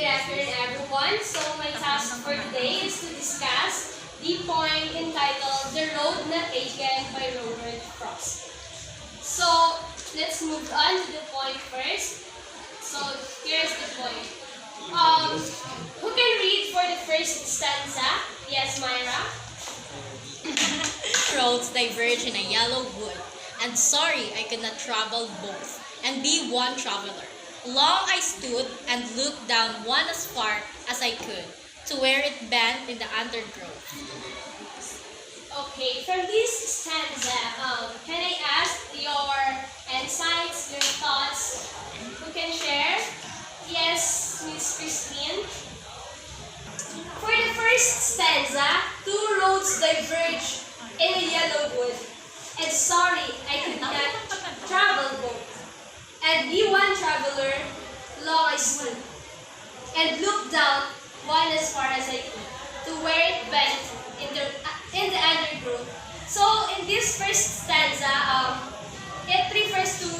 good afternoon, everyone. So my task for today is to discuss the point entitled "The Road Not Taken" by Robert Frost. So let's move on to the point first. So here's the point. Who can read for the first stanza? Yes, Myra. Roads diverge in a yellow wood, and sorry I could not travel both, and be one traveler. Long I stood and looked down one as far as I could, to where it bent in the undergrowth. Okay, from this stanza, can I ask your insights, your thoughts? Who can share? Yes, Miss Christine. For the first stanza, two roads diverge in a yellow wood, and sorry I could not travel both. And be one traveler, long I stood, and looked down one as far as I could, to where it bent in the undergrowth. So in this first stanza, it refers to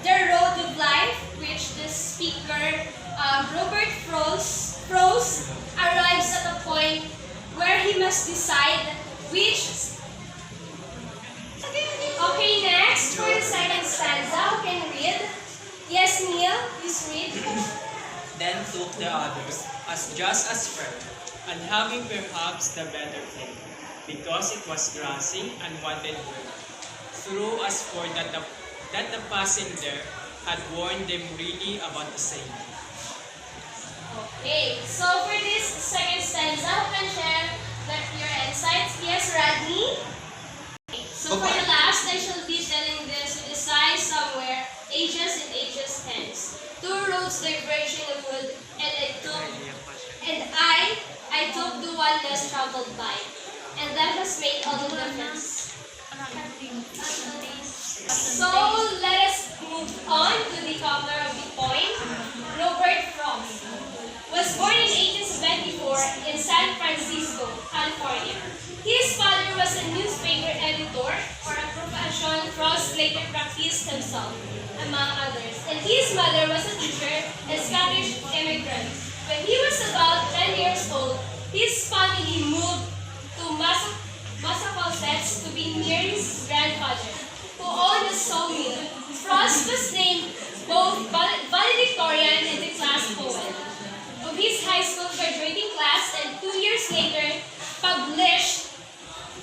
the road of life, which the speaker, Robert Frost, arrives at a point where he must decide which. Okay, next, for the second stanza, who can read? Yes, Neil, please read. Then took the others, as just as fair, and having perhaps the better thing, because it was grassy and wanted wood, through as for that the passing there had warned them really about the same. Okay, so for this second stanza, who can share your insights? Yes, Radney. So for the last, I shall be telling this with a sigh somewhere, ages and ages hence. Two roads diverging of wood, and I took the one less traveled by, and that has made all the difference. So let us move on to the cover of the poem. Robert Frost was born in 1874 in San Francisco, California. His father was a newspaper editor, for a profession Frost later practiced himself, among others. And his mother was a teacher, a Scottish immigrant. When he was about 10 years old, his family moved to Massachusetts to be near his grandfather, who owned a sawmill. Frost was named both valedictorian and the class poet of his high school graduating class, and 2 years later published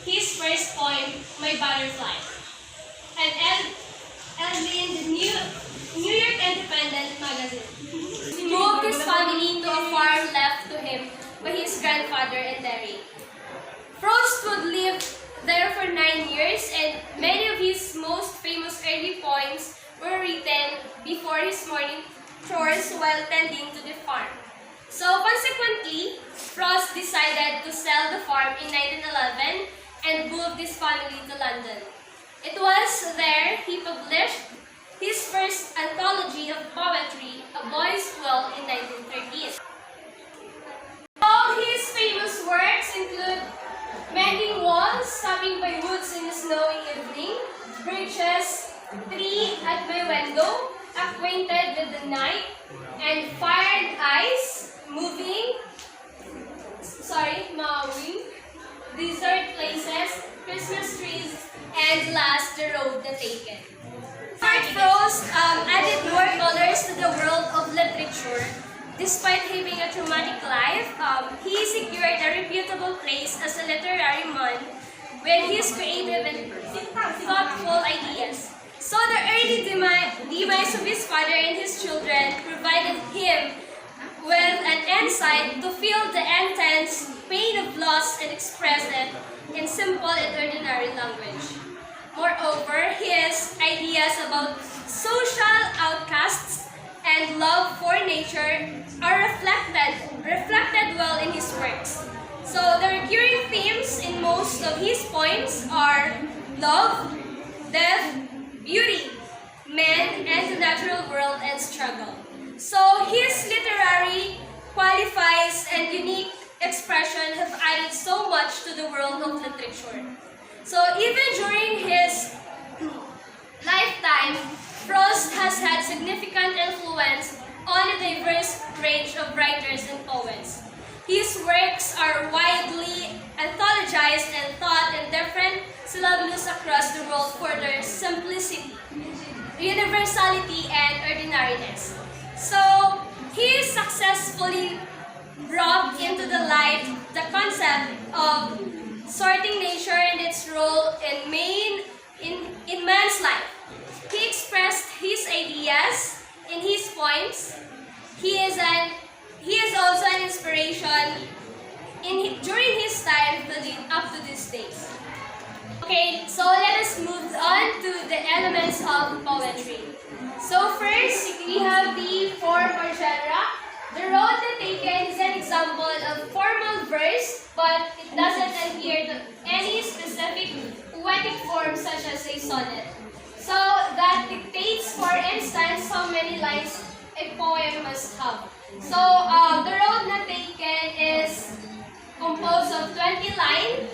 his first poem, My Butterfly, and in the New York Independent magazine. He moved his family to a farm left to him by his grandfather in Derry. Frost would live there for 9 years, and many of his most famous early poems were written before his morning chores while tending to the farm. So consequently, Frost decided to sell the farm in 1911 and moved his family to London. It was there he published his first anthology of poetry, A Boy's Quill, in 1913. All his famous works include Mending Walls, Stopping by Woods in a Snowy Evening, Bridges, Tree at My Window, Acquainted with the Night, and Fire and Ice, Mowing, Desert Places, Christmas Trees, and last, The Road Not Taken. Robert Frost added more colors to the world of literature. Despite having a traumatic life, he secured a reputable place as a literary man with his creative and thoughtful ideas. So the early demise of his father and his children provided him with an insight to feel the intense pain of loss and express it in simple and ordinary language. Moreover, his ideas about social outcasts and love for nature are reflected well in his works. So the recurring themes in most of his poems are love, death, beauty, man, and the natural world and struggle. So his literary qualities and unique expression have added so much to the world of literature. So even during his lifetime, Frost has had significant influence on a diverse range of writers and poets. His works are widely anthologized and taught in different syllables across the world for their simplicity, universality, and ordinariness. So, he successfully brought into the light the concept of sorting nature and its role in man's life. He expressed his ideas in his poems. He is also an inspiration during his time up to these days. Okay, so let us move on to the elements of poetry. So first, we have the form or genre. The road that taken is an example of formal verse, but it doesn't adhere to any specific poetic form such as a sonnet. So that dictates, for instance, how many lines a poem must have. So the road na taken is composed of 20-line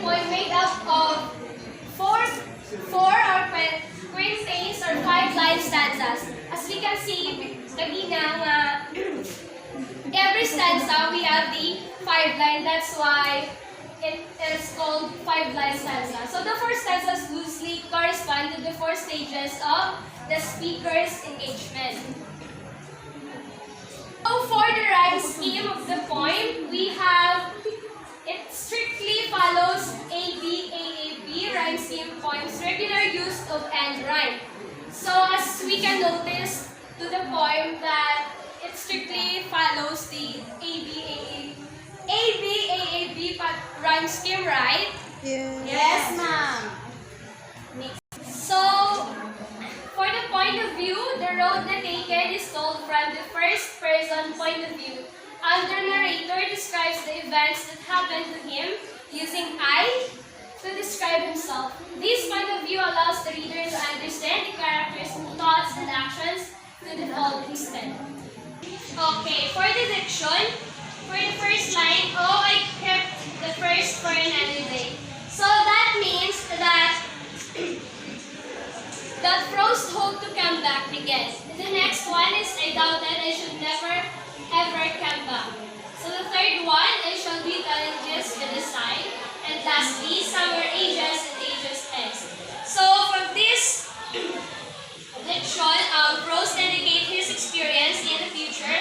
poem made up of four or quintains or 5-line stanzas. As we can see, every stanza we have the 5-line. That's why it is called 5-line stanza. So the 4 stanzas loosely correspond to the 4 stages of the speaker's engagement. So for the rhyme scheme of the poem, it strictly follows ABAAB rhyme scheme poems, regular use of end rhyme. So as we can notice to the poem that it strictly follows the ABAAB rhyme scheme, right? Yes, ma'am. So, for the point of view, the road na taken is told from the first person point of view. And the narrator describes the events that happened to him using I to describe himself. This point of view allows the reader to understand the character's thoughts and actions to the full extent. Okay, for the diction, for the first line, oh, I kept the first for another day. So that means that Frost hoped to come back again. The next one is, I doubted I should never ever come back. So the third one, I shall be challenges with a sign. And lastly, summer ages and ages ends. So from this diction, Frost indicates his experience in the future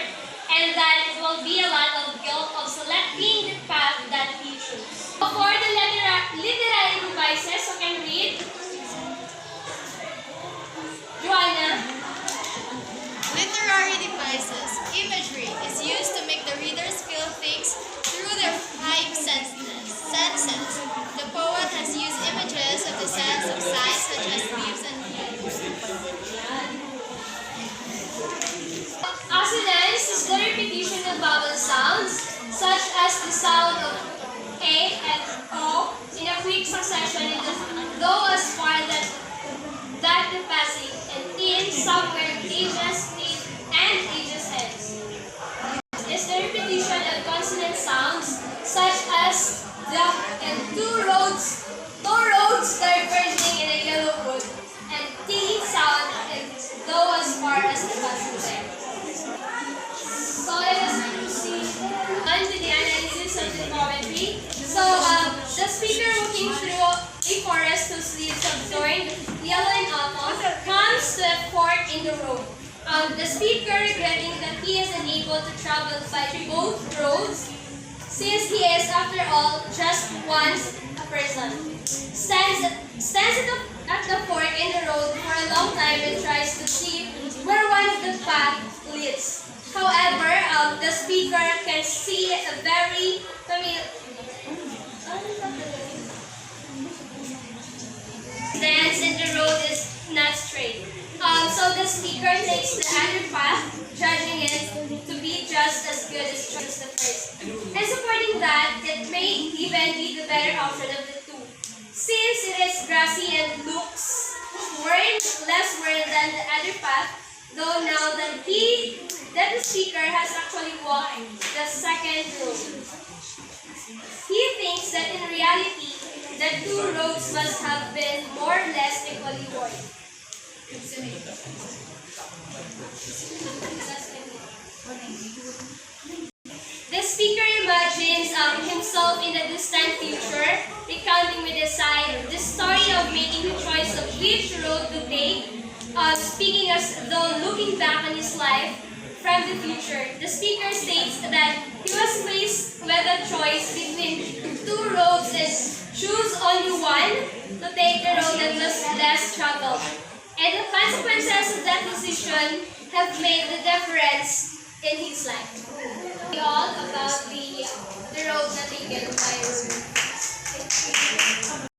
and that it will be a lot of guilt of selecting the path that he chose. So for the literary devices, you can read. Joanna. Literary devices, imagery, is used to make the readers feel things through their 5 senses. The poet has used images of the sense of sight, such as leaves and trees. Assonance is the repetition of vowel sounds, such as the sound of A and O in a quick succession in the though as far that the passing and in somewhere ages need and ages ends. Is the repetition of consonant sounds, such as the and two roads diverging in a yellow wood, and T sound and though as far as the passing ends. So let us proceed on to the analysis of the poetry. So the speaker walking through a forest whose leaves have turned yellow in autumn comes to a fork in the road. The speaker, regretting that he is unable to travel by both roads, since he is, after all, just once a person, stands at the fork in the road for a long time and tries to see where one of the path leads. However, the speaker can see a very stands and the road is not straight. So the speaker takes the other path, judging it to be just as good as the first. And supporting that, it may even be the better option of the two. Since it is grassy and looks less worn than the other path, though now that the speaker has actually walked the second road. He thinks that in reality, the two roads must have been more or less equally worn. himself in the distant future, recounting with his side the story of making the choice of which road to take, speaking as though looking back on his life from the future. The speaker states that he was faced with a choice between two roads and chose only one to take the road that was less traveled. And the consequences of that decision have made the difference in his life. All about the road na taken by Rome.